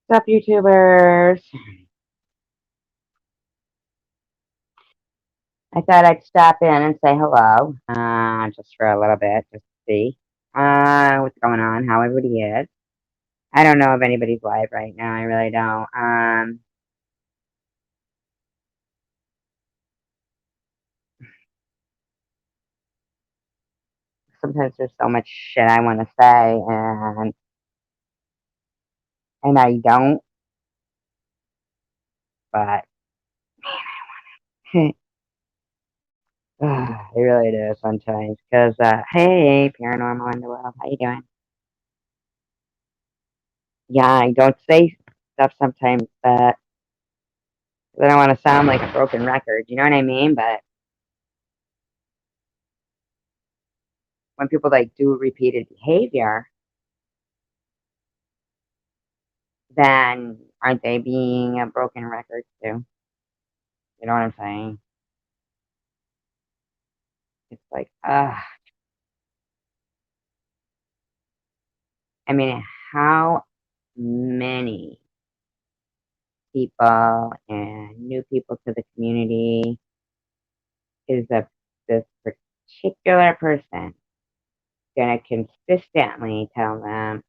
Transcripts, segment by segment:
What's up, YouTubers? I thought I'd stop in and say hello, just for a little bit, just to see what's going on, how everybody is. I don't know if anybody's live right now. I really don't. Sometimes there's so much shit I want to say, and I don't. But it really is sometimes. Cause hey, paranormal in the world, how you doing? Yeah, I don't say stuff sometimes that I don't want to sound like a broken record. You know what I mean? But when people like do repeated behavior, then aren't they being a broken record too? You know what I'm saying? It's like, I mean, how many people and new people to the community is this particular person going to consistently tell them?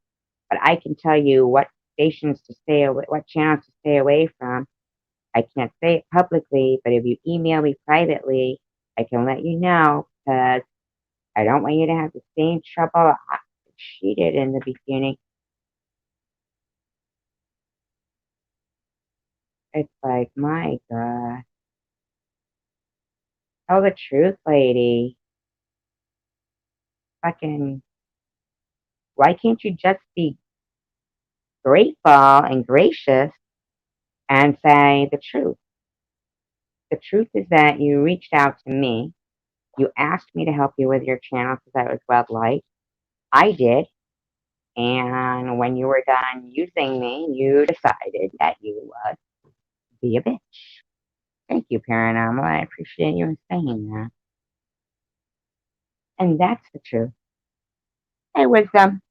But I can tell you what stations to stay away, what channels to stay away from. I can't say it publicly, but if you email me privately, I can let you know because I don't want you to have the same trouble she did in the beginning. It's like, my God. Tell the truth, lady. Fucking, why can't you just be grateful and gracious and say the truth? The truth is that you reached out to me. You asked me to help you with your channel because I was well liked. I did. And when you were done using me, you decided that you would be a bitch. Thank you, Paranormal. I appreciate you saying that. And that's the truth. Hey, wisdom.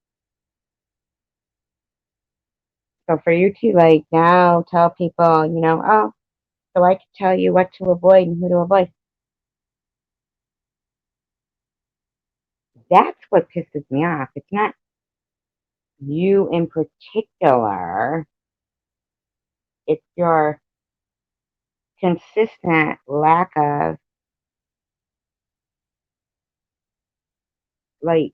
So for you to like now tell people, oh, so I can tell you what to avoid and who to avoid. That's what pisses me off. It's not you in particular. It's your consistent lack of like,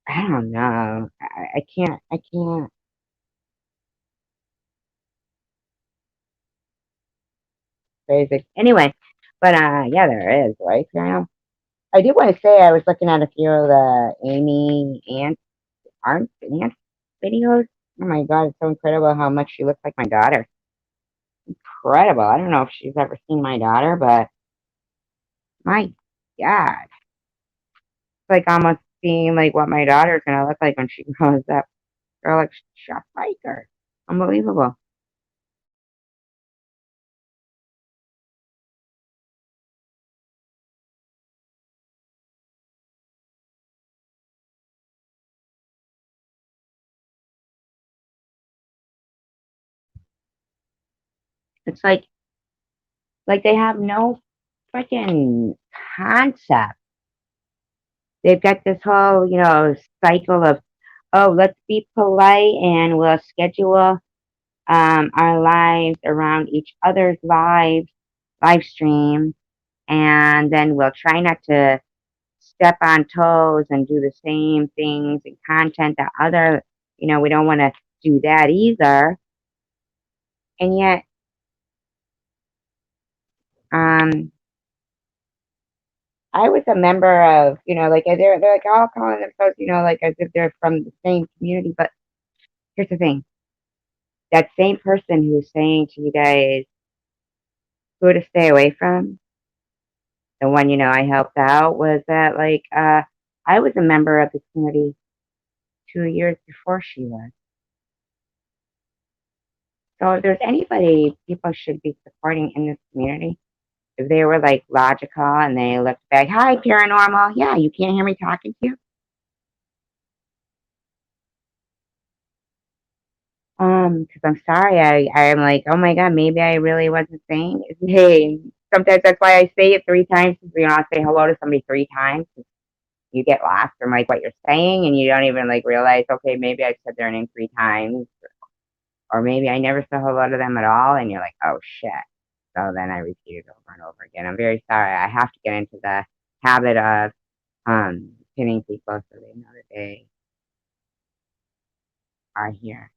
I don't know. I can't. Basic. Anyway, but yeah, there is, right? I do want to say I was looking at a few of the Amy Ant videos. Oh my God, it's so incredible how much she looks like my daughter. Incredible. I don't know if she's ever seen my daughter, but my God, it's like almost seeing like what my daughter's gonna look like when she grows up. Girl, like just like her. Unbelievable. It's like they have no freaking concept. They've got this whole, cycle of, oh, let's be polite and we'll schedule our lives around each other's live stream, and then we'll try not to step on toes and do the same things and content that we don't want to do that either. And yet, um, I was a member of, like they're like all calling themselves, like as if they're from the same community. But here's the thing: that same person who's saying to you guys who to stay away from, the one I helped out was that I was a member of the community 2 years before she was. So if there's anybody people should be supporting in this community, if they were like logical and they looked back, hi paranormal, yeah, you can't hear me talking to you. Because I'm sorry, I'm like, oh my god, maybe I really wasn't saying it. Hey, sometimes that's why I say it 3 times. You know, I say hello to somebody 3 times. You get lost from like what you're saying, and you don't even like realize, okay, maybe I said their name 3 times, or maybe I never said hello to them at all, and you're like, oh shit. So then I repeat it over and over again. I'm very sorry. I have to get into the habit of pinning people so they know that they are here.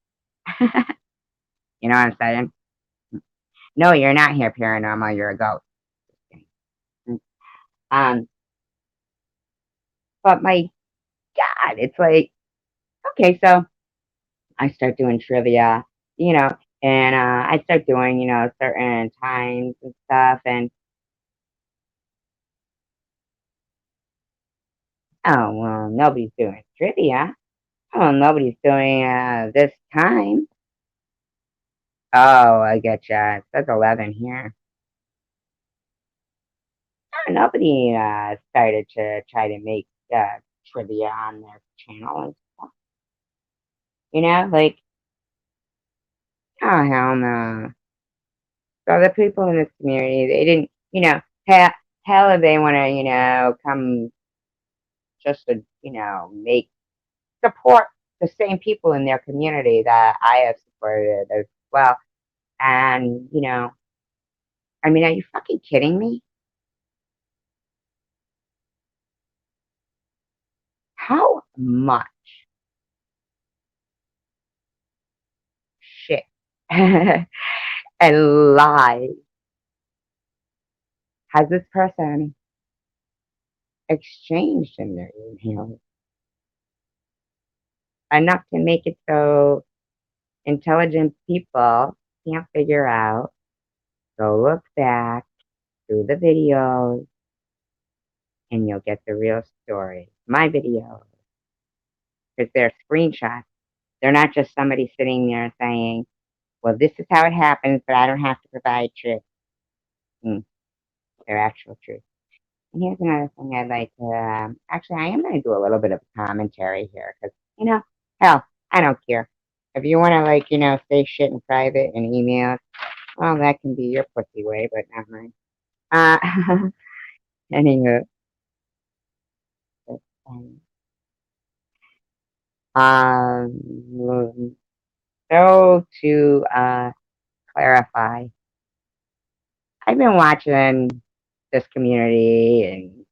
You know what I'm saying? No, you're not here, paranormal. You're a ghost. Um, but my God, it's like, okay, so I start doing trivia, you know, and I start doing, certain times and stuff. And oh, well, nobody's doing trivia. Oh, nobody's doing this time. Oh, I get ya. It says 11 here. Oh, nobody started to try to make trivia on their channel and stuff. Like, oh, hell no. So the people in this community, they didn't, hell if they want to, come just to, make support the same people in their community that I have supported as well. And, I mean, are you fucking kidding me? How much shit and lies has this person exchanged in their emails enough to make it so intelligent people can't figure out? Go look back through the videos and you'll get the real story. My videos, because they're screenshots. They're not just somebody sitting there saying, well, this is how it happens, but I don't have to provide truth. Mm, they're actual truth. And here's another thing I'd like to, actually, I am going to do a little bit of commentary here because, hell, I don't care. If you want to, like, say shit in private and email, well, that can be your pussy way, but not mine. Uh, anywho, um, so to clarify, I've been watching this community and,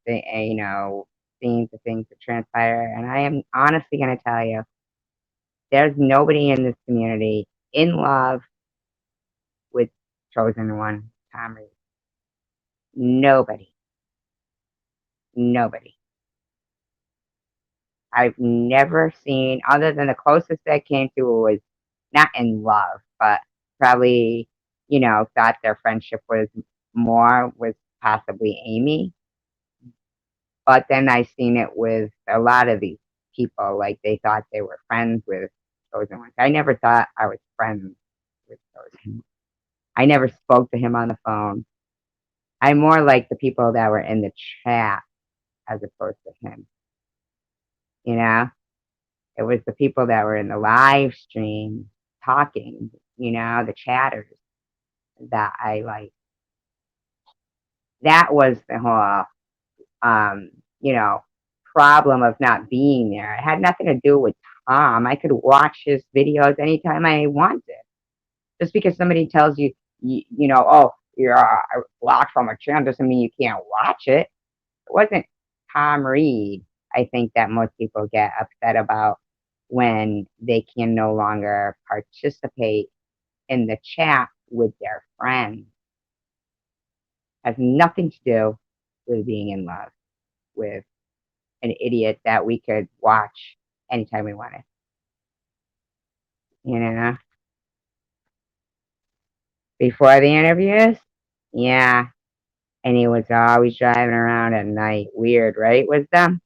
seeing the things that transpire, and I am honestly going to tell you, there's nobody in this community in love with chosen one, Tom Reed. Nobody. Nobody. I've never seen, other than the closest I came to was not in love, but probably, thought their friendship was possibly Amy. But then I seen it with a lot of these people, like they thought they were friends with chosen ones. I never thought I was friends with chosen. I never spoke to him on the phone. I more like the people that were in the chat as opposed to him. You know, it was the people that were in the live stream talking, the chatters that I like. That was the whole, um, you know, problem of not being there. It had nothing to do with Tom. I could watch his videos anytime I wanted. Just because somebody tells you, oh, you're blocked from a channel doesn't mean you can't watch it. It wasn't Tom Reed, I think, that most people get upset about when they can no longer participate in the chat with their friends. Has nothing to do with being in love with an idiot that we could watch anytime we wanted. You know, before the interviews, yeah. And he was always driving around at night. Weird, right? Wisdom?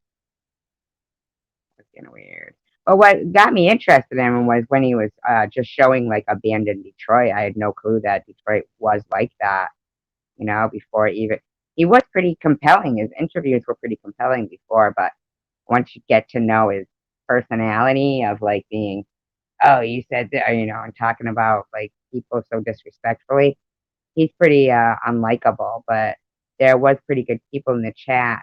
It's kind of weird. But what got me interested in him was when he was just showing like abandoned Detroit. I had no clue that Detroit was like that, before even. He was pretty compelling. His interviews were pretty compelling before, but once you get to know his personality of like being Oh, you said that, I'm talking about like people so disrespectfully. He's pretty unlikable, but there was pretty good people in the chat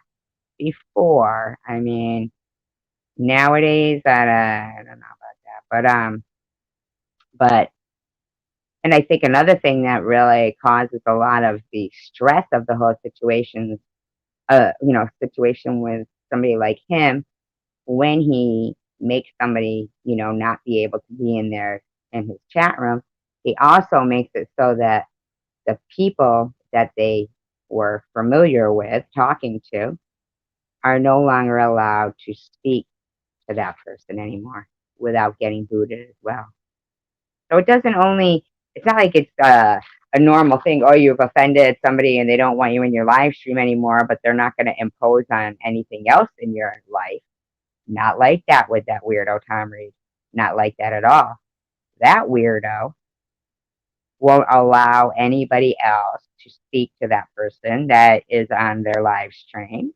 before. I mean, nowadays, I don't know about that, but and I think another thing that really causes a lot of the stress of the whole situation with somebody like him, when he makes somebody, not be able to be in his chat room, he also makes it so that the people that they were familiar with talking to are no longer allowed to speak to that person anymore without getting booted as well. So it's not like it's a normal thing. Oh, you've offended somebody and they don't want you in your live stream anymore, but they're not going to impose on anything else in your life. Not like that with that weirdo Tom Reed. Not like that at all. That weirdo won't allow anybody else to speak to that person that is on their live stream.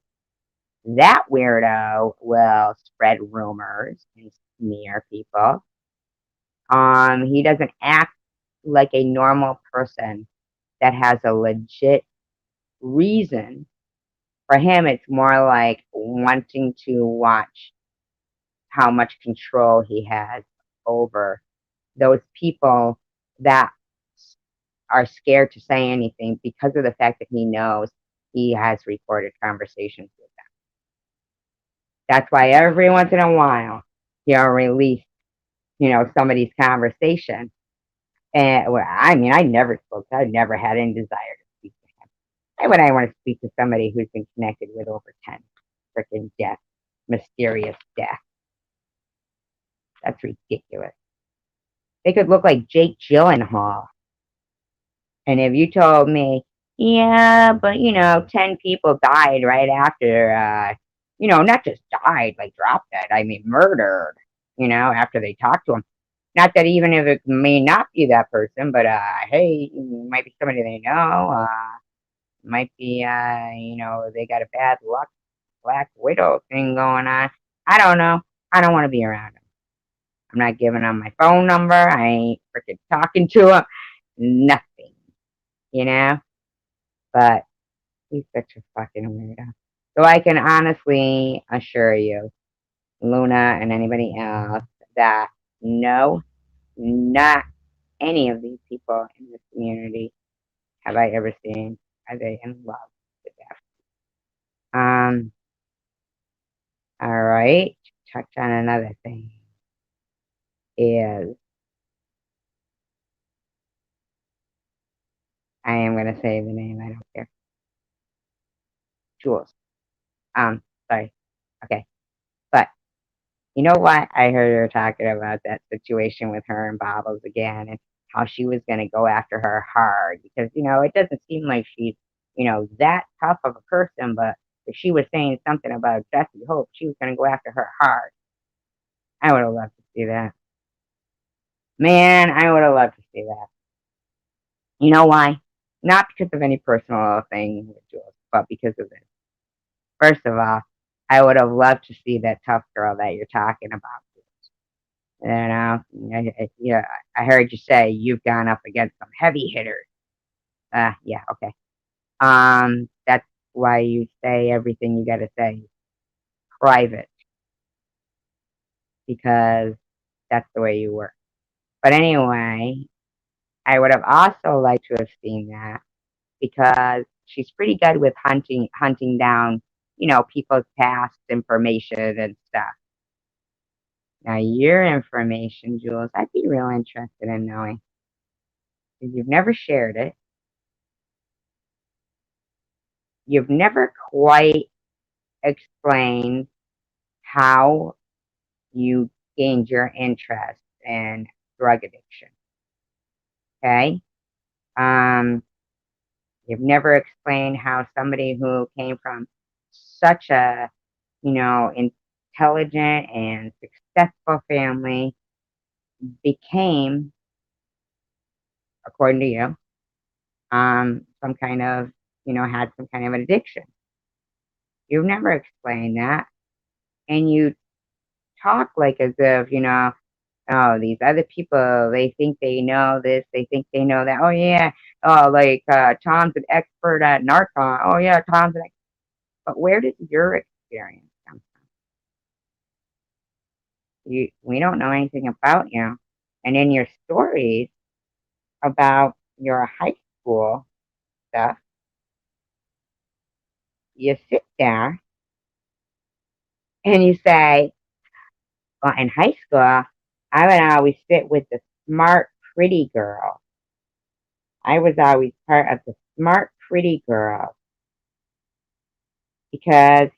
That weirdo will spread rumors and smear people. He doesn't act like a normal person that has a legit reason. For him, it's more like wanting to watch how much control he has over those people that are scared to say anything because of the fact that he knows he has recorded conversations with them. That's why every once in a while he'll release, somebody's conversation. And well, I mean, I never had any desire to speak to him. Why would I want to speak to somebody who's been connected with over 10 freaking deaths, mysterious deaths? That's ridiculous. They could look like Jake Gyllenhaal. And if you told me, yeah, but 10 people died right after, not just died, like drop dead, I mean murdered, after they talked to him. Not that even if it may not be that person, but hey, it might be somebody they know, might be, they got a bad luck Black Widow thing going on. I don't know. I don't want to be around him. I'm not giving him my phone number. I ain't freaking talking to him. Nothing, you know? But he's such a fucking weirdo. So I can honestly assure you, Luna and anybody else, that no, not any of these people in this community have I ever seen are they in love with death. Um, all right. Touch on another thing is I am gonna say the name, I don't care. Jules. Sorry. Okay. But you know what? I heard her talking about that situation with her and Bobbles again and how she was going to go after her hard because, it doesn't seem like she's, that tough of a person. But if she was saying something about Jesse Hope, she was going to go after her hard. I would have loved to see that. Man, I would have loved to see that. You know why? Not because of any personal thing with Jules, but because of this. First of all, I would have loved to see that tough girl that you're talking about. Yeah, I heard you say you've gone up against some heavy hitters. Yeah, okay. That's why you say everything you got to say private because that's the way you work. But anyway, I would have also liked to have seen that because she's pretty good with hunting down, people's past information and stuff. Now, your information, Jules, I'd be real interested in knowing. Because you've never shared it. You've never quite explained how you gained your interest in drug addiction. Okay? Um, you've never explained how somebody who came from such a, intelligent and successful family became, according to you, some kind of, had some kind of an addiction. You've never explained that. And you talk like as if, Oh, these other people, they think they know this, they think they know that. Oh yeah, oh like Tom's an expert at narcon. Oh yeah, Tom's an expert. But where did your experience come from? We don't know anything about you. And in your stories about your high school stuff, you sit there and you say, well, in high school, I would always sit with the smart, pretty girl. I was always part of the smart, pretty girl because,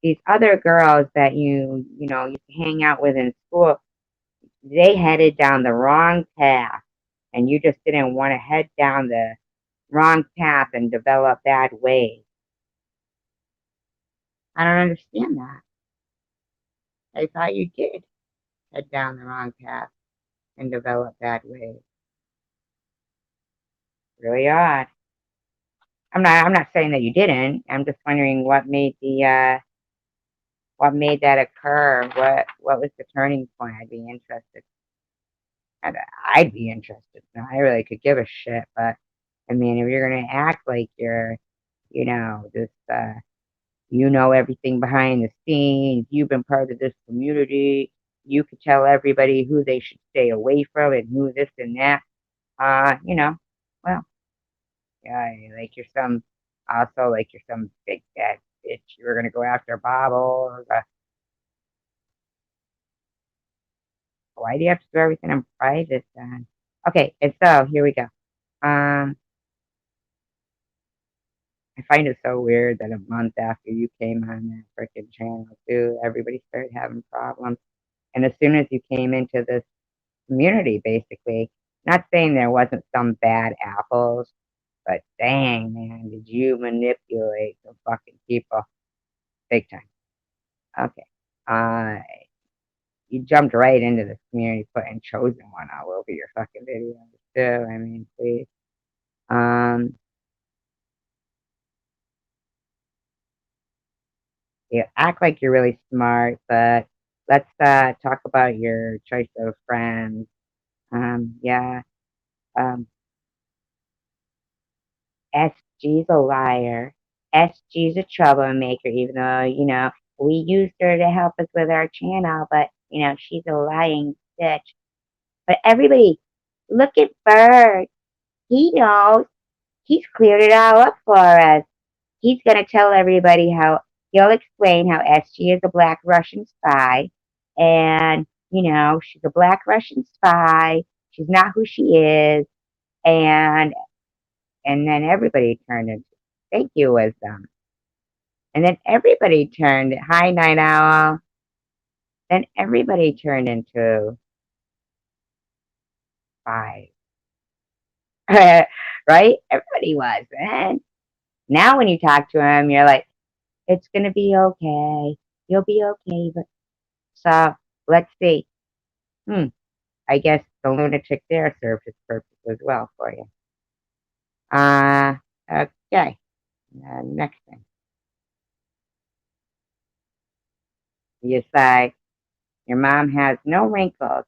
these other girls that you used to hang out with in school, they headed down the wrong path and you just didn't want to head down the wrong path and develop bad ways. I don't understand that. I thought you did head down the wrong path and develop bad ways. Really odd. I'm not saying that you didn't. I'm just wondering what made that occur. What was the turning point? I'd be interested. I'd, I'd be interested. No, I really could give a shit, but I mean, if you're gonna act like you're, this, you know everything behind the scenes, you've been part of this community, you could tell everybody who they should stay away from and who this and that. Well, yeah, like you're some big bad bitch. You were gonna go after Bob or why do you have to do everything in private then? Okay, and so here we go. Um, I find it so weird that a month after you came on that freaking channel too, everybody started having problems. And as soon as you came into this community, basically, not saying there wasn't some bad apples, but dang man, did you manipulate the fucking people big time? Okay. Uh, you jumped right into this community putting chosen one all over your fucking videos too. I mean, please. Um, you act like you're really smart, but let's talk about your choice of friends. Yeah. Um, SG's a liar. SG's a troublemaker, even though, we used her to help us with our channel, but, she's a lying bitch. But everybody, look at Bird. He knows. He's cleared it all up for us. He's going to tell everybody he'll explain how SG is a black Russian spy. And, she's a black Russian spy. She's not who she is. And then everybody turned into thank you wisdom. And then everybody turned hi night owl. Then everybody turned into five. Right? Everybody was. And now when you talk to him, you're like, it's gonna be okay. You'll be okay. But so let's see. I guess the lunatic there served its purpose as well for you. Uh okay. Next thing. You say your mom has no wrinkles.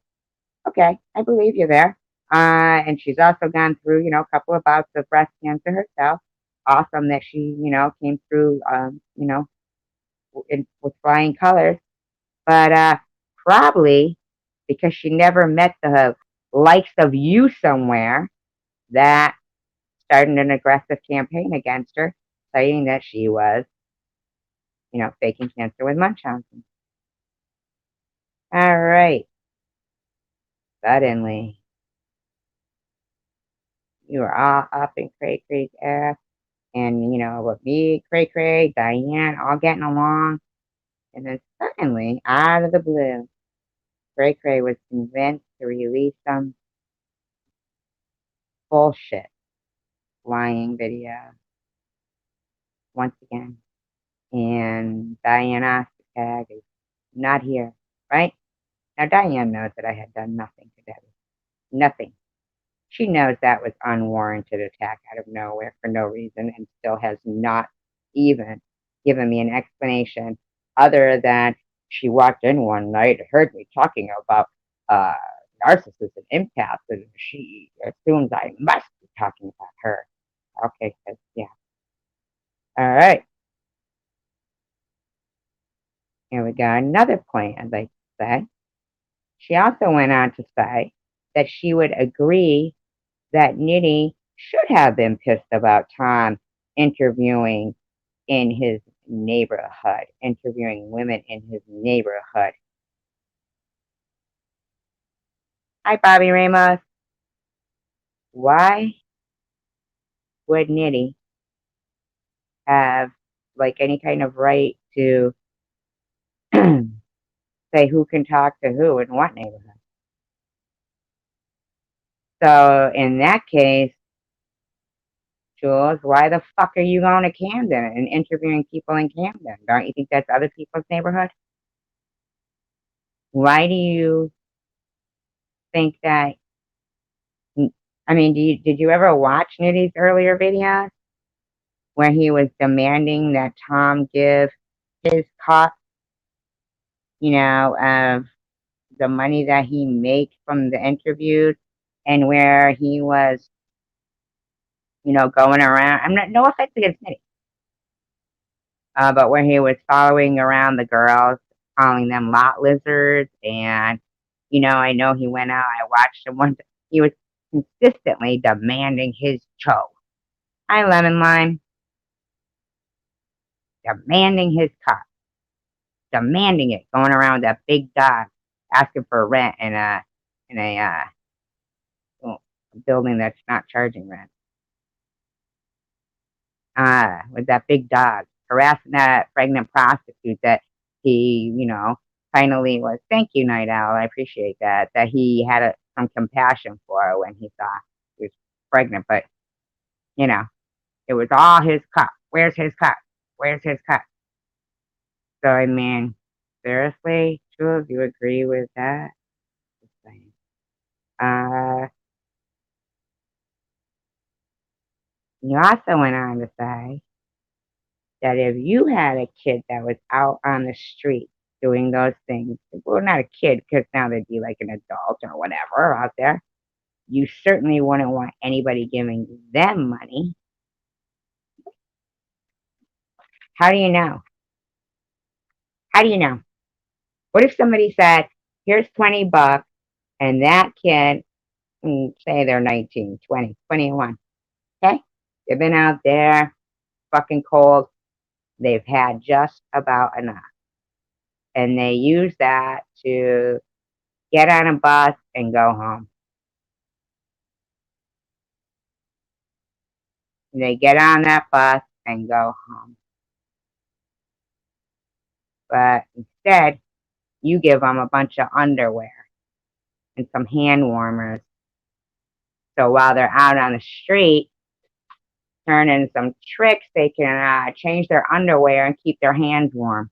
Okay, I believe you there. And she's also gone through, a couple of bouts of breast cancer herself. Awesome that she, came through, with flying colors. But probably because she never met the likes of you somewhere that started an aggressive campaign against her, saying that she was, faking cancer with Munchausen. All right. Suddenly, you were all up in Cray Cray's ass. And, with me, Cray Cray, Diane, all getting along. And then suddenly, out of the blue, Cray Cray was convinced to release some bullshit flying video once again. And Diane asked the tag is not here, right? Now, Diane knows that I had done nothing to Debbie. Nothing. She knows that was unwarranted attack out of nowhere for no reason and still has not even given me an explanation other than she walked in one night, heard me talking about uh, narcissist and empath, and she assumes I must be talking about her. Okay, yeah. All right. Here we got another point I'd like to say. She also went on to say that she would agree that Nitty should have been pissed about Tom interviewing in his neighborhood, interviewing women in his neighborhood. Hi, Bobby Ramos. Why would Nitty have like any kind of right to say who can talk to who in what neighborhood? So in that case, Jules, why the fuck are you going to Camden and interviewing people in Camden? Don't you think that's other people's neighborhood? Why do you think that? I mean, did you ever watch Nitty's earlier videos where he was demanding that Tom give his cut, of the money that he makes from the interviews, and where he was, going around? I'm not, no offense against Nitty, but where he was following around the girls, calling them lot lizards, and I know he went out. I watched him once. He was consistently demanding his cho. Hi, Lemon Lime. Demanding his cut, demanding it, going around with a big dog, asking for rent in a building that's not charging rent. With that big dog, harassing that pregnant prostitute that he, finally was. Thank you, Night Owl. I appreciate that. That he had some compassion for her when he saw she was pregnant, but you know, it was all his cut. Where's his cut? Where's his cut? So I mean, seriously, Jules, you agree with that? Just saying. Uh, you also went on to say that if you had a kid that was out on the street doing those things, well, not a kid, because now they'd be like an adult or whatever out there, you certainly wouldn't want anybody giving them money. How do you know? How do you know? What if somebody said, here's $20 and that kid, say they're 19, 20, 21, okay? They've been out there fucking cold. They've had just about enough. And they use that to get on a bus and go home. They get on that bus and go home. But instead, you give them a bunch of underwear and some hand warmers. So while they're out on the street, turning some tricks, they can change their underwear and keep their hands warm.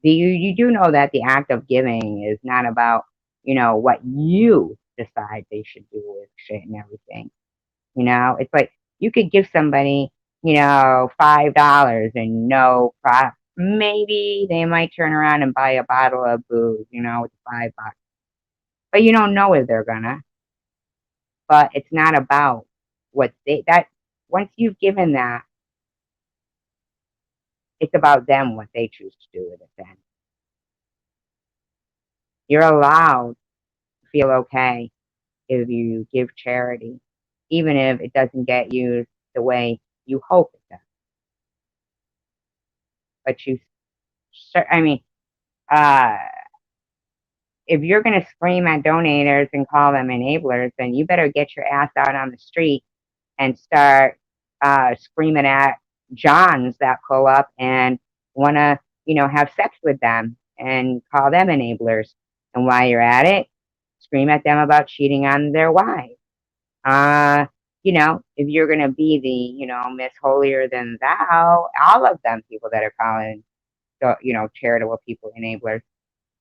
You do know that the act of giving is not about, what you decide they should do with shit and everything. It's like you could give somebody, $5 and no profit. Maybe they might turn around and buy a bottle of booze, with $5. But you don't know if they're gonna. But it's not about what once you've given that, it's about them, what they choose to do with it then. You're allowed to feel okay if you give charity, even if it doesn't get used the way you hope it does. But I mean, uh, if you're going to scream at donators and call them enablers, then you better get your ass out on the street and start screaming at Johns that pull up and want to, have sex with them and call them enablers. And while you're at it, scream at them about cheating on their wives. If you're going to be the, Miss Holier Than Thou, all of them people that are calling, charitable people enablers,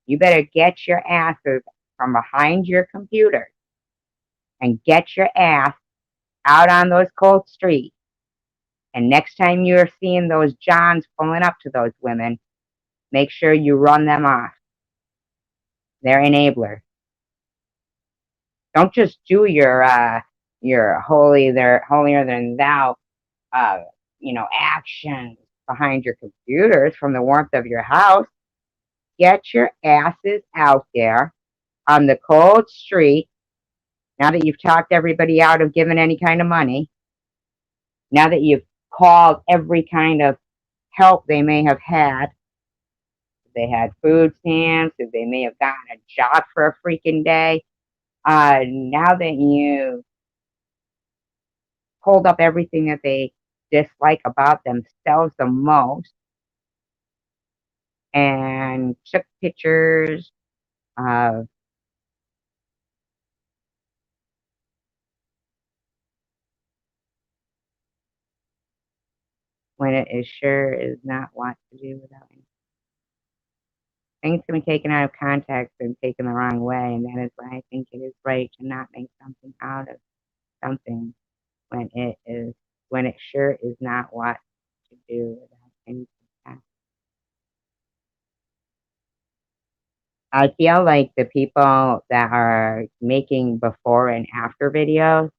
you better get your asses from behind your computer and get your ass out on those cold streets And next time you're seeing those Johns pulling up to those women, make sure you run them off. They're enablers. Don't just do your holier than thou uh, actions behind your computers from the warmth of your house. Get your asses out there on the cold street. Now that you've talked everybody out of giving any kind of money, now that you've called every kind of help they may have had, they had food stamps, if they may have gotten a job for a freaking day, now that you pulled up everything that they dislike about themselves the most and took pictures of when it is sure is not what to do without any. Things can be taken out of context and taken the wrong way, and that is why I think it is right to not make something out of something when it sure is not what to do without any context. I feel like the people that are making before and after videos,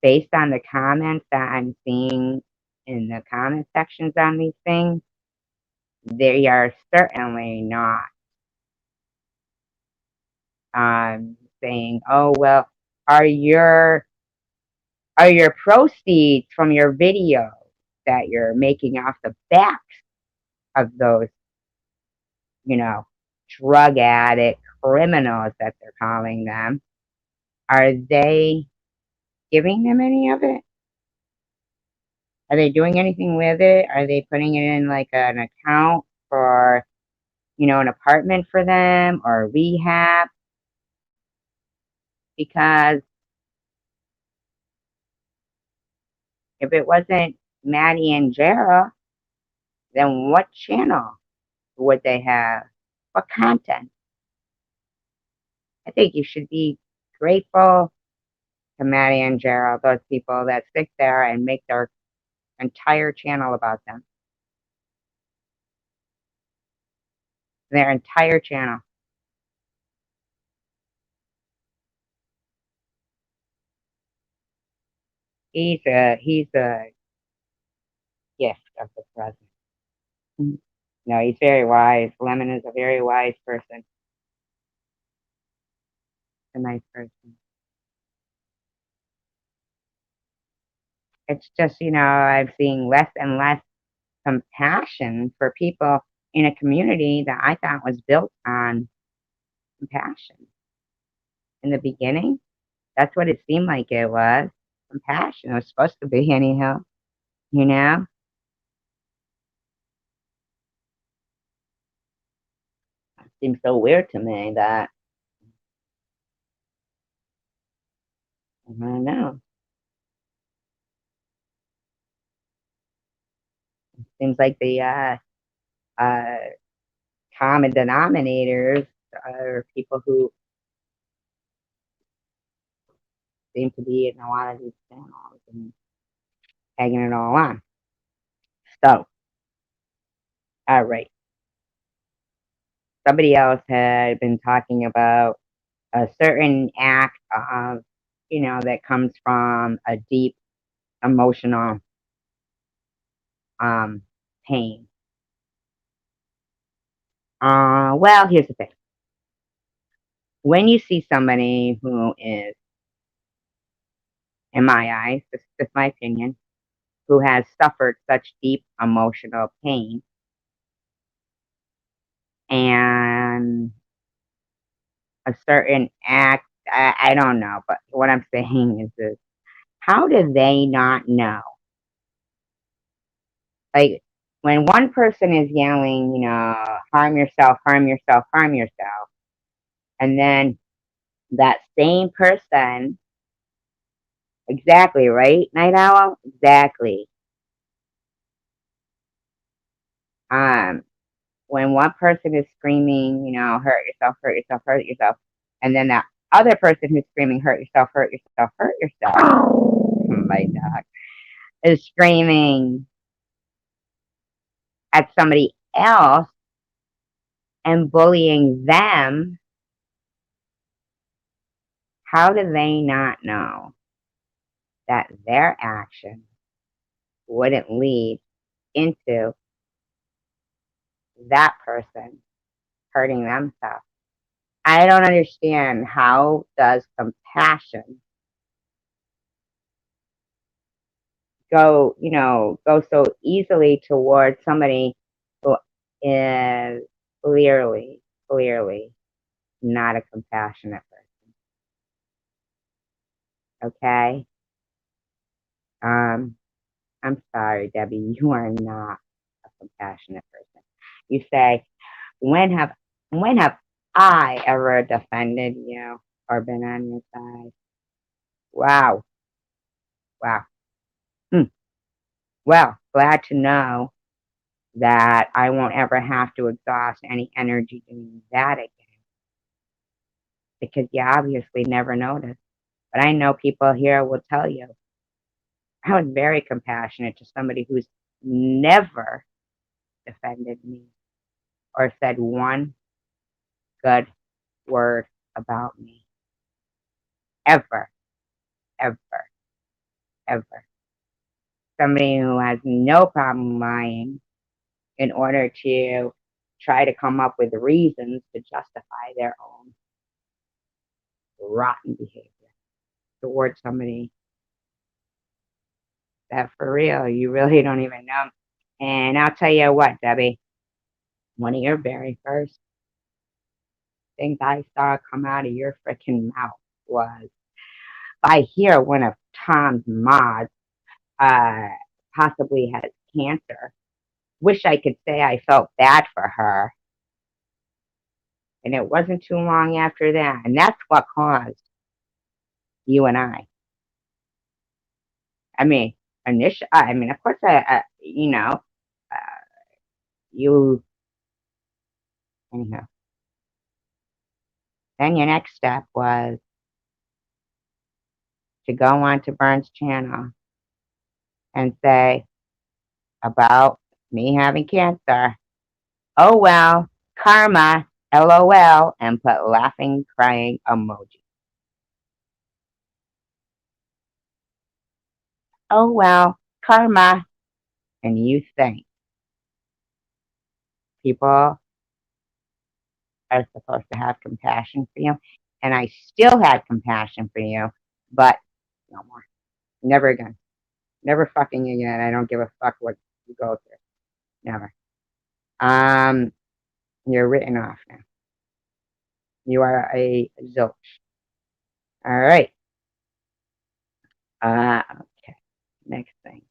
based on the comments that I'm seeing in the comment sections on these things, they are certainly not saying, "Oh well, are your proceeds from your video that you're making off the backs of those, drug addict criminals that they're calling them, are they giving them any of it? Are they doing anything with it? Are they putting it in like an account for, an apartment for them or rehab?" Because if it wasn't Maddie and Jera, then what channel would they have? What content? I think you should be grateful to Maddie and Jera, those people that sit there and make their entire channel about them. Their entire channel. He's a gift of the present. No, he's very wise. Lemon is a very wise person. A nice person. It's just, I'm seeing less and less compassion for people in a community that I thought was built on compassion. In the beginning, that's what it seemed like it was. Compassion. It was supposed to be anyhow, you know? It seems so weird to me that, I don't know. It seems like the uh, common denominators are people who seem to be in a lot of these channels and tagging it all on. So, all right. Somebody else had been talking about a certain act of, that comes from a deep emotional pain. Well, here's the thing. When you see somebody who is, in my eyes, this is just my opinion, who has suffered such deep emotional pain and a certain act, I don't know, but what I'm saying is this. How do they not know? Like, when one person is yelling, harm yourself, harm yourself, harm yourself, and then that same person, exactly, right, Night Owl? Exactly. Um, when one person is screaming, hurt yourself, hurt yourself, hurt yourself, and then that other person who's screaming, hurt yourself, hurt yourself, hurt yourself, my dog, is screaming at somebody else and bullying them, how do they not know that their action wouldn't lead into that person hurting themselves? I don't understand, how does compassion go so easily towards somebody who is clearly not a compassionate person. Okay? Um, I'm sorry, Debbie, you are not a compassionate person. You say, when have when have I ever defended you or been on your side? Wow. Wow. Hmm. Well, glad to know that I won't ever have to exhaust any energy doing that again, because you obviously never noticed. But I know people here will tell you I was very compassionate to somebody who's never defended me or said one good word about me. Ever, ever, ever. Somebody who has no problem lying in order to try to come up with reasons to justify their own rotten behavior towards somebody that, for real, you really don't even know. And I'll tell you what, Debbie, one of your very first things I saw come out of your freaking mouth was, I hear one of Tom's mods uh, possibly has cancer. Wish I could say I felt bad for her. And it wasn't too long after that. And that's what caused you and I mean, of course, uh, you, anyhow. Then your next step was to go on to Burns' channel and say about me having cancer, oh well, karma, LOL, and put laughing, crying emoji. Oh well, karma. And you think people are supposed to have compassion for you. And I still had compassion for you, but no more. Never again. Never fucking again. I don't give a fuck what you go through. Never. Um, you're written off now. You are a zilch. All right. Okay. Next thing.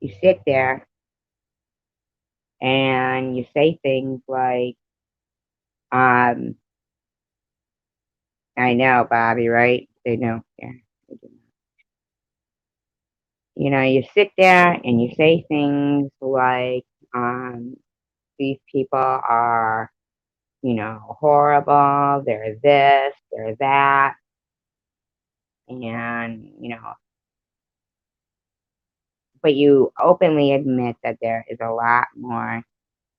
You sit there and you say things like, um, I know, Bobby, right? They know. Yeah. They do. You sit there and you say things like, these people are, horrible, they're this, they're that, and, but you openly admit that there is a lot more.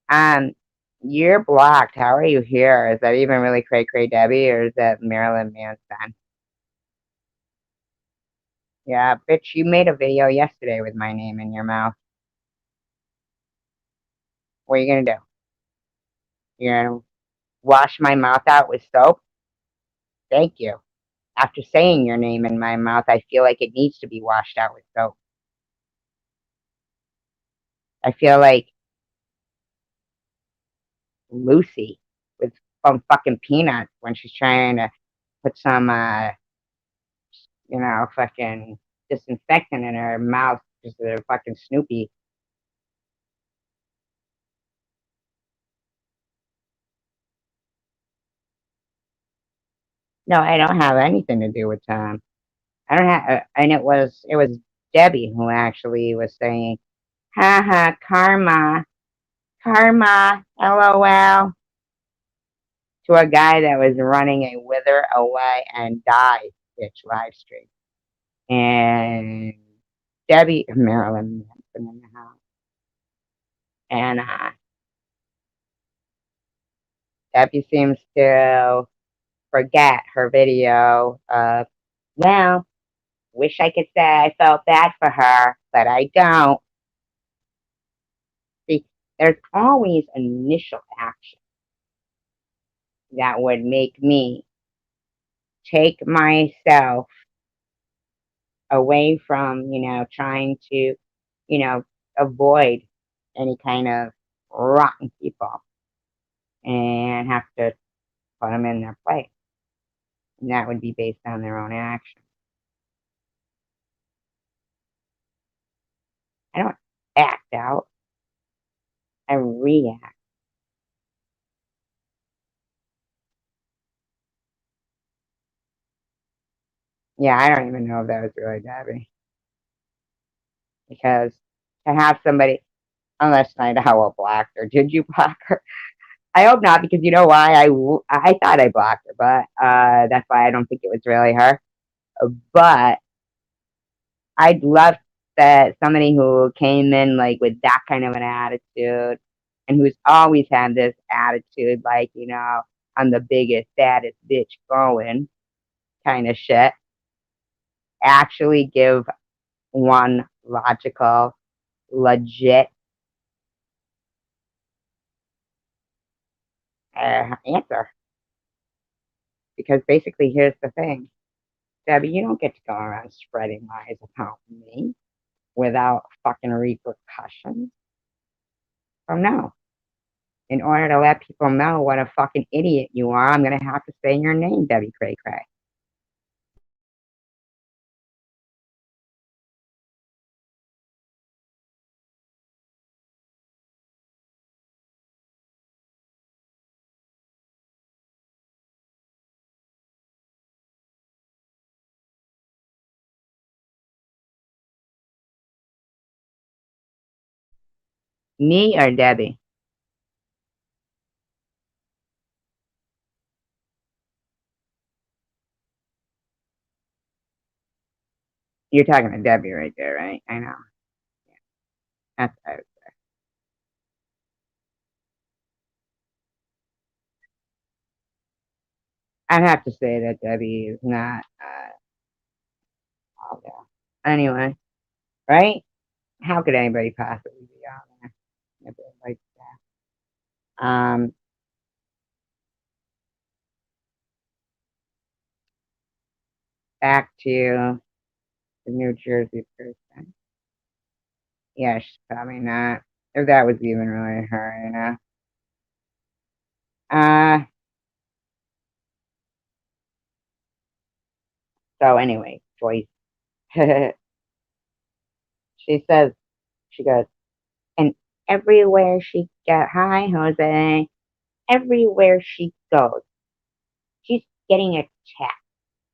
Um, you're blocked. How are you here? Is that even really Cray Cray Debbie, or is that Marilyn Manson? Yeah, bitch, you made a video yesterday with my name in your mouth. What are you gonna do? You're gonna wash my mouth out with soap? Thank you. After saying your name in my mouth, I feel like it needs to be washed out with soap. I feel like Lucy with from fucking Peanuts when she's trying to put some, fucking disinfectant in her mouth because they're fucking Snoopy. No, I don't have anything to do with Tom. I don't have, and it was Debbie who actually was saying, "Ha ha, karma, karma, LOL," to a guy that was running a Wither Away and Die bitch live stream. And Debbie, Marilyn Manson in the house, and Debbie seems to forget her video of, well, wish I could say I felt bad for her, but I don't. See, there's always initial action that would make me take myself away from, trying to, avoid any kind of rotten people and have to put them in their place. And that would be based on their own action. I don't act out, I react. Yeah, I don't even know if that was really Debbie. Because to have somebody, unless I know blocked her. Did you block her? I hope not, because you know why? I thought I blocked her, but that's why I don't think it was really her. But I'd love that somebody who came in like with that kind of an attitude and who's always had this attitude, like, I'm the biggest, baddest bitch going kind of shit, actually give one logical, legit answer. Because basically, here's the thing, Debbie, you don't get to go around spreading lies about me without fucking repercussions. So no. In order to let people know what a fucking idiot you are, I'm gonna have to say your name, Debbie Cray Cray. Me or Debbie? You're talking to Debbie right there, right? I know. That's what I would say. I'd have to say that Debbie is not all there. Anyway, right? How could anybody possibly be all there? Like that. Back to the New Jersey person. Yeah, she's probably not. If that was even really her. So anyway, Joyce. She says, she goes, and everywhere she goes, hi, Jose. Everywhere she goes, she's getting attacked.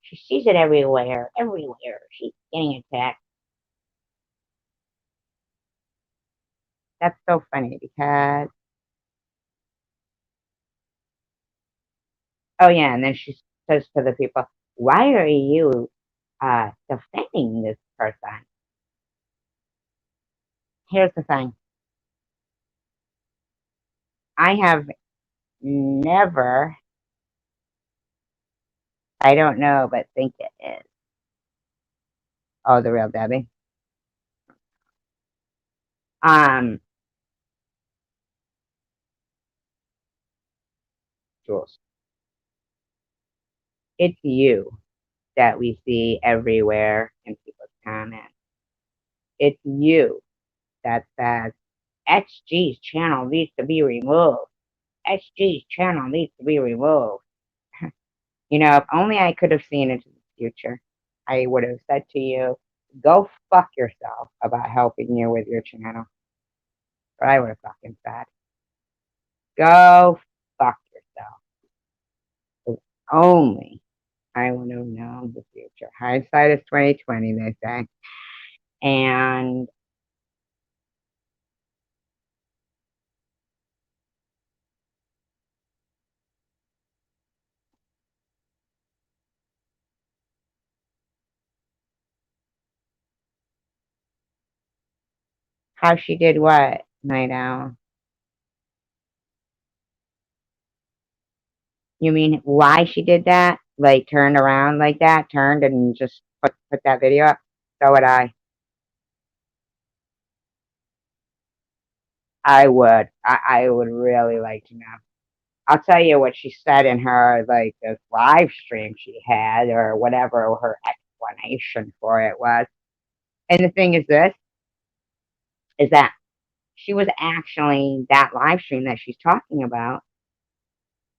She sees it everywhere, everywhere. She's getting attacked. That's so funny because, oh yeah, and then she says to the people, why are you defending this person? Here's the thing. I have never, I don't know, but think it is. Oh, the real Debbie. Um, Jules, it's you that we see everywhere in people's comments. It's you that says XG's channel needs to be removed. XG's channel needs to be removed. If only I could have seen into the future, I would have said to you, go fuck yourself about helping you with your channel. But I would have fucking said, go fuck yourself. If only I would have known the future. Hindsight is 2020, they say. And how she did what, Night Owl? You mean why she did that? Like turned around like that, turned and just put that video up? So would I. I would. I would really like to know. I'll tell you what she said in her like this live stream she had or whatever her explanation for it was. And the thing is that she was actually that live stream that she's talking about.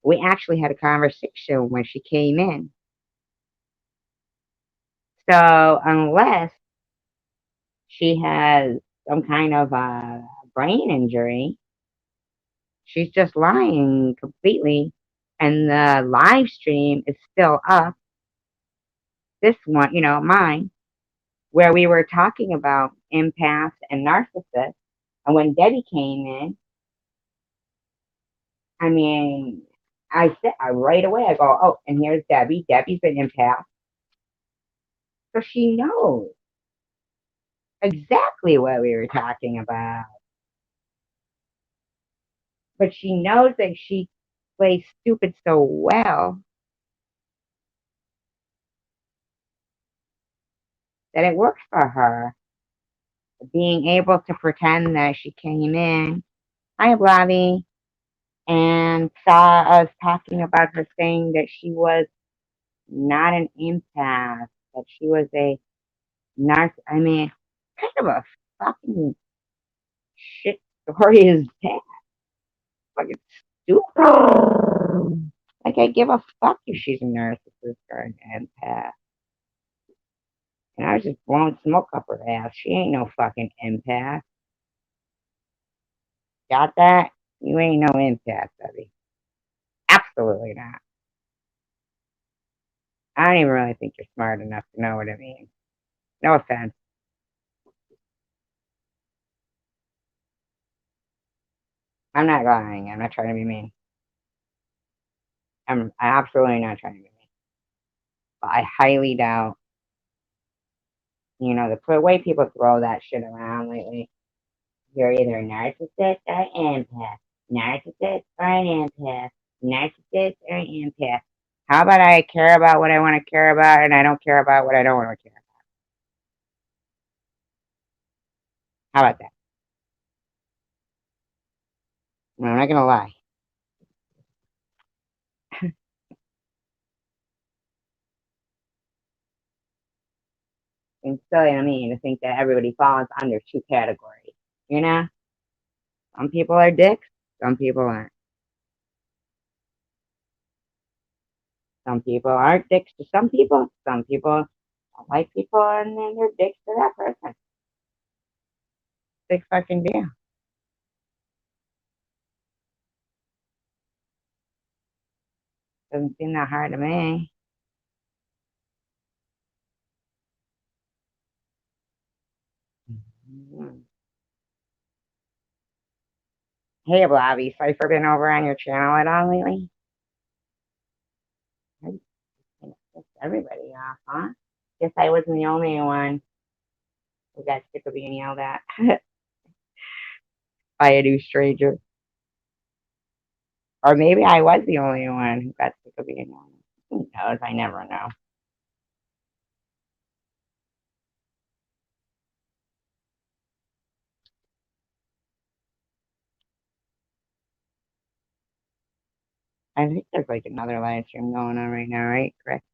We actually had a conversation when she came in. So unless she has some kind of a brain injury, she's just lying completely. And the live stream is still up. This one, mine, where we were talking about empaths and narcissists. And when Debbie came in, I mean, I said right away, I go, oh, and here's Debbie. Debbie's an empath. So she knows exactly what we were talking about. But she knows that she plays stupid so well that it works for her. Being able to pretend that she came in, hi, Bobby, and saw us talking about her saying that she was not an empath, that she was a narc. I mean, kind of a fucking shit story is that? Fucking stupid. Like, I give a fuck if she's a narcissist or an empath. And I was just blowing smoke up her ass. She ain't no fucking empath. Got that? You ain't no empath, Debbie. Absolutely not. I don't even really think you're smart enough to know what it means. No offense. I'm not lying. I'm not trying to be mean. I'm absolutely not trying to be mean. But I highly doubt, the way people throw that shit around lately. You're either a narcissist or an empath. Narcissist or an empath. Narcissist or an empath. How about I care about what I want to care about and I don't care about what I don't want to care about? How about that? I'm not going to lie. It's silly to me to think that everybody falls under two categories. You know? Some people are dicks, some people aren't. Some people are dicks to some people don't like people, and then they're dicks to that person. Big fucking deal. Doesn't seem that hard to me. Mhm. Hey, Blobby, Cypher been over on your channel at all lately? I pissed everybody off, huh? Guess I wasn't the only one who got sick of being yelled at by a new stranger. Or maybe I was the only one who got sick of being yelled at. Who knows? I never know. I think there's like another live stream going on right now, right? Correct?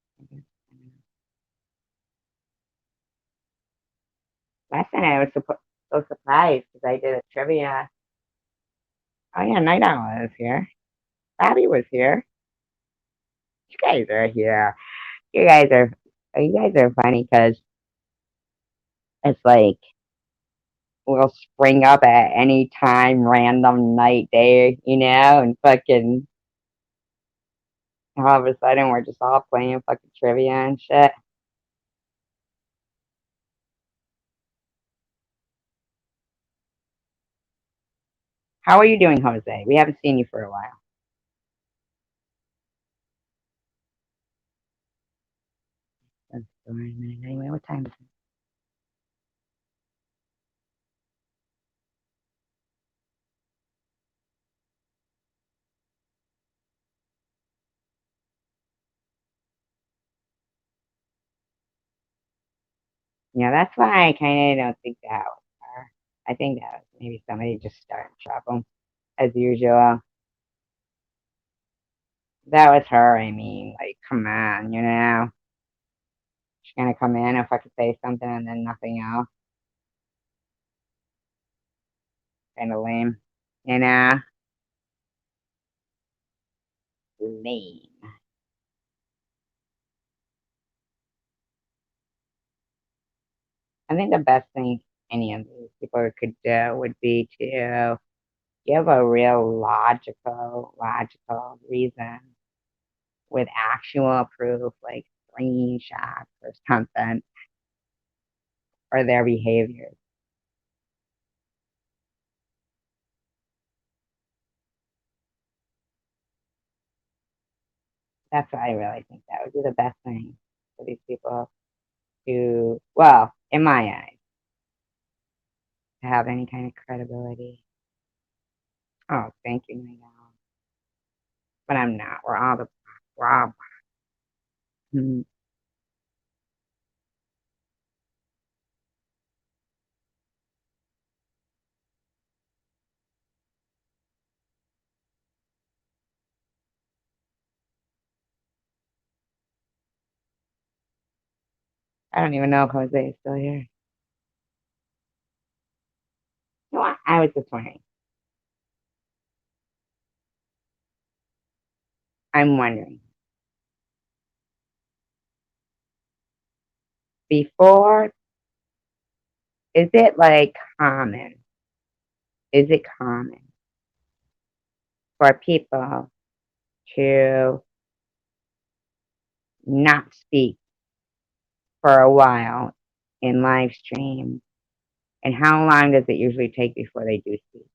Last night I was so surprised because I did a trivia. Oh yeah, Night Owl was here. Bobby was here. You guys are here. You guys are funny because it's like we'll spring up at any time, random night, day, and fucking All of a sudden, we're just all playing fucking trivia and shit. How are you doing, Jose? We haven't seen you for a while. That's the right minute. Anyway, what time is it? Yeah, that's why I kind of don't think that was her. I think that was maybe somebody just starting trouble, as usual. That was her, I mean. Like, come on, you know? She's gonna come in if I could say something and then nothing else. Kind of lame. You know? Lame. I think the best thing any of these people could do would be to give a real logical reason with actual proof, like screenshots or something, or their behaviors. That's what I really think that would be the best thing for these people to, well, in my eyes, to have any kind of credibility. Oh, thank you, my God. But I'm not. We're all, mm, I don't even know if Jose is still here. You know what? I was just wondering. I'm wondering. Before, is it like common? Is it common for people to not speak for a while in live stream? And how long does it usually take before they do speak?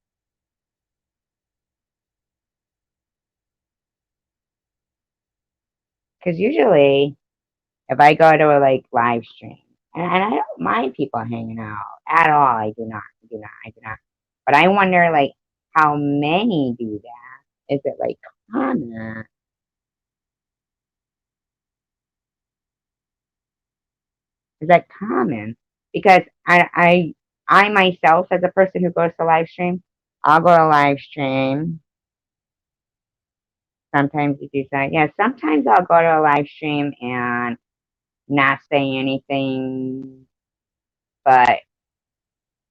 Because usually, if I go to a like live stream, and I don't mind people hanging out at all, I do not. But I wonder like how many do that? Is it like common? Is that common? Because I myself, as a person who goes to live stream, I'll go to live stream. Sometimes you do that. Yeah, sometimes I'll go to a live stream and not say anything, but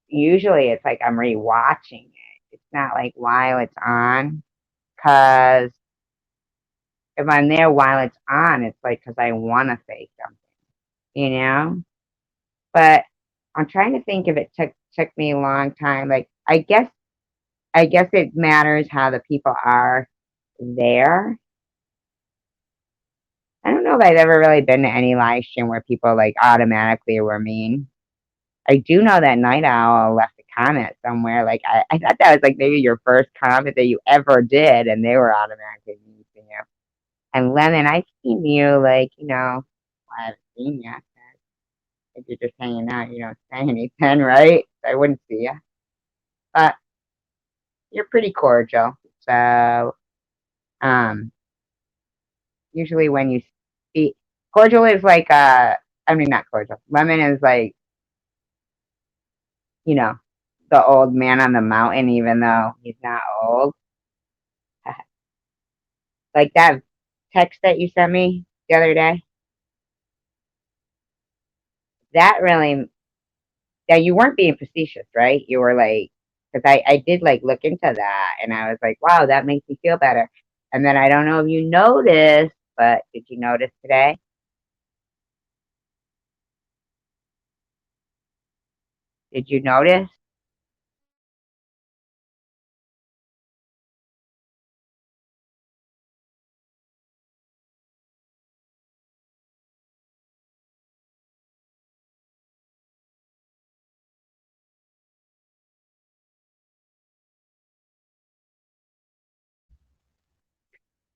usually it's like I'm rewatching it. It's not like while it's on, because if I'm there while it's on, it's like because I want to say something, you know? But I'm trying to think if it took me a long time. Like I guess it matters how the people are there. I don't know if I've ever really been to any live stream where people like automatically were mean. I do know that Night Owl left a comment somewhere. Like I thought that was like maybe your first comment that you ever did, and they were automatically mean to you. And Lemon, I've seen you like I haven't seen you. If you're just hanging out, you don't say anything, right? I wouldn't see you, but you're pretty cordial. So um, usually when you speak, cordial is like I mean not cordial. Lemon is like you know the old man on the mountain, even though he's not old. Like that text that you sent me the other day, that really, yeah, you weren't being facetious, right? You were like, because I did like look into that and I was like, wow, that makes me feel better. And then I don't know if you noticed, but did you notice today? Did you notice?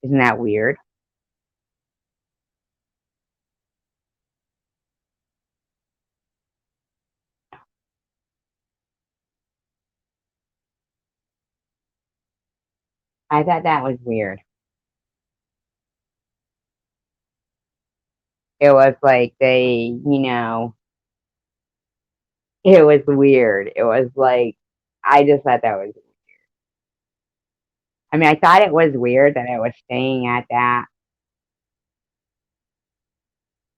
Isn't that weird? I thought that was weird. It was like it was weird. It was like, I just thought that was, I mean, I thought it was weird that I was staying at that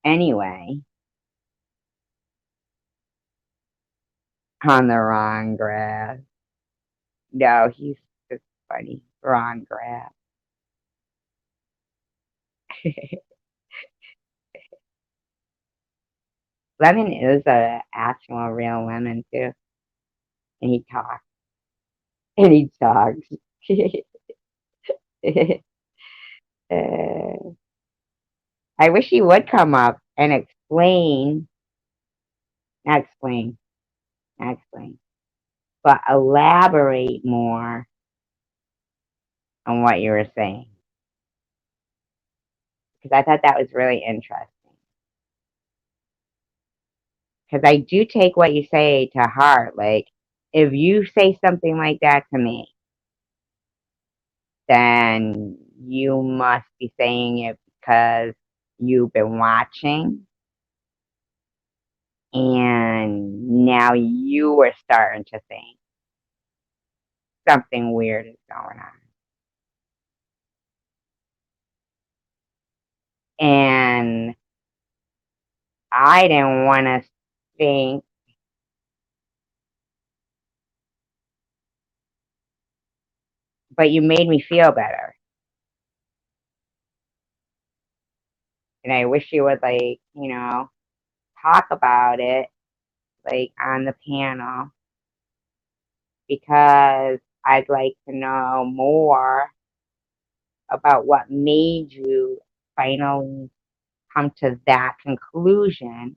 anyway, on the wrong grass. No, he's just funny. Wrong grass. Lemon is a actual real lemon too. And he talks. And he talks. uh, I wish he would come up and not explain, not explain, but elaborate more on what you were saying. Because I thought that was really interesting. Because I do take what you say to heart. Like, if you say something like that to me, then you must be saying it because you've been watching and now you are starting to think something weird is going on. And I didn't want to think, but you made me feel better. And I wish you would, like, talk about it, like, on the panel, because I'd like to know more about what made you finally come to that conclusion,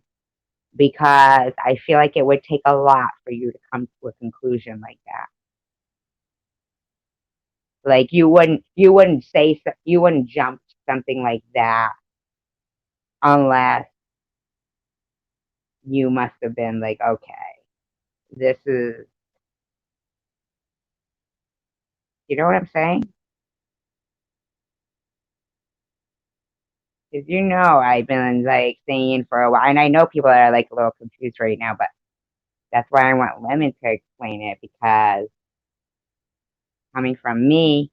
because I feel like it would take a lot for you to come to a conclusion like that. Like, you wouldn't jump to something like that unless you must have been like, okay, this is, you know what I'm saying? Because I've been like saying for a while, and I know people are like a little confused right now, but that's why I want Lemon to explain it, because coming from me,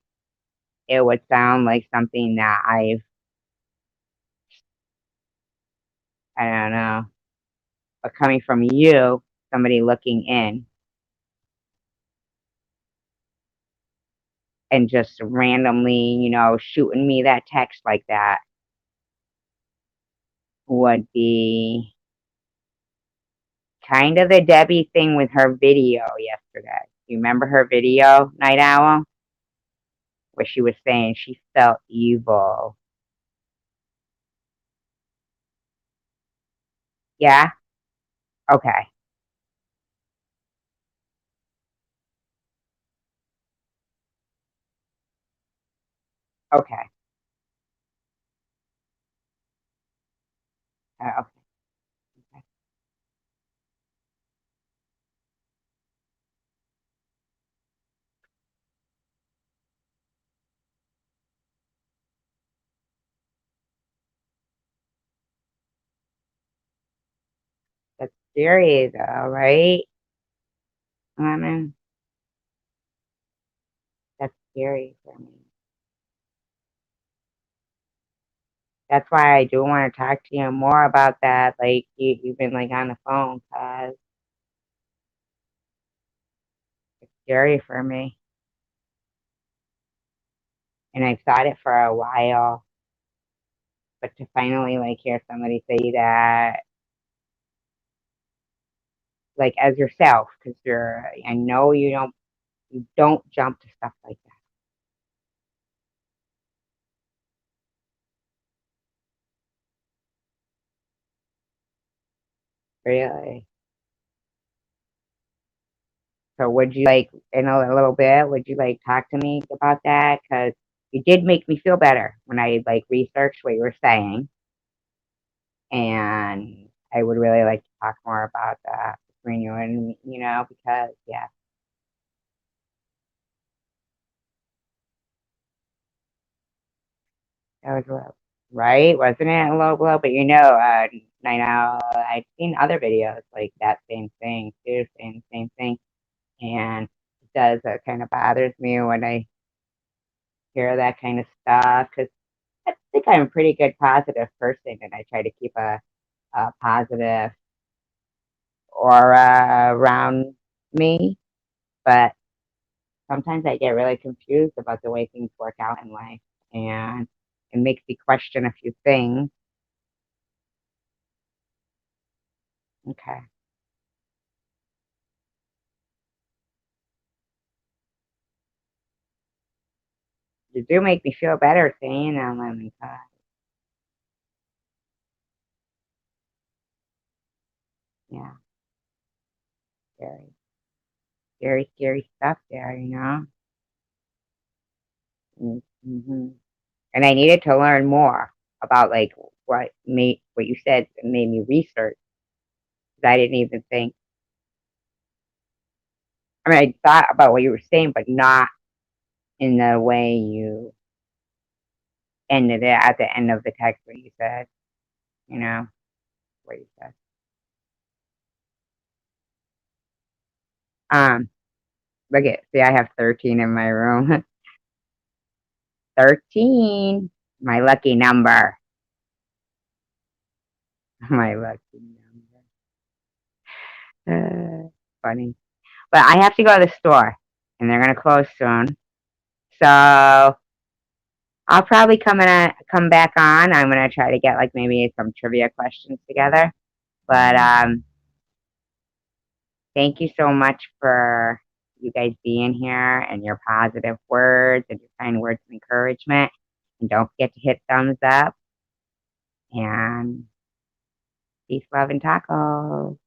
it would sound like something that I don't know, but coming from you, somebody looking in and just randomly, shooting me that text like that would be kind of the Debbie thing with her video yesterday. You remember her video, Night Owl, where she was saying she felt evil? Yeah? Okay. Okay. Okay. That's scary though, right? Lemon? That's scary for me. That's why I do want to talk to you more about that. Like, you've been like on the phone, because it's scary for me. And I've thought it for a while, but to finally like hear somebody say that, like, as yourself, because I know you don't jump to stuff like that. Really. So would you like, in a little bit, would you like talk to me about that? Because it did make me feel better when I like researched what you were saying, and I would really like to talk more about that between you and me, because yeah, that was rough, right? Wasn't it a low blow? But I know I've seen other videos like that same thing too, saying the same thing, and it does kind of bothers me when I hear that kind of stuff because I think I'm a pretty good positive person, and I try to keep a positive aura around me, but sometimes I get really confused about the way things work out in life, and it makes me question a few things. Okay. You do make me feel better saying them. I mean, God, yeah, scary, scary, scary stuff there. Mm-hmm. And I needed to learn more about like what you said made me research. 'Cause I didn't even think. I mean, I thought about what you were saying, but not in the way you ended it at the end of the text. What you said, you know, what you said. Um, Look at see, I have 13 in my room. 13, my lucky number. My lucky number. Funny. But I have to go to the store, and they're gonna close soon. So I'll probably come back on. I'm gonna try to get like maybe some trivia questions together. But thank you so much for you guys being here and your positive words and your kind words of encouragement. And don't forget to hit thumbs up and peace, love, and tacos.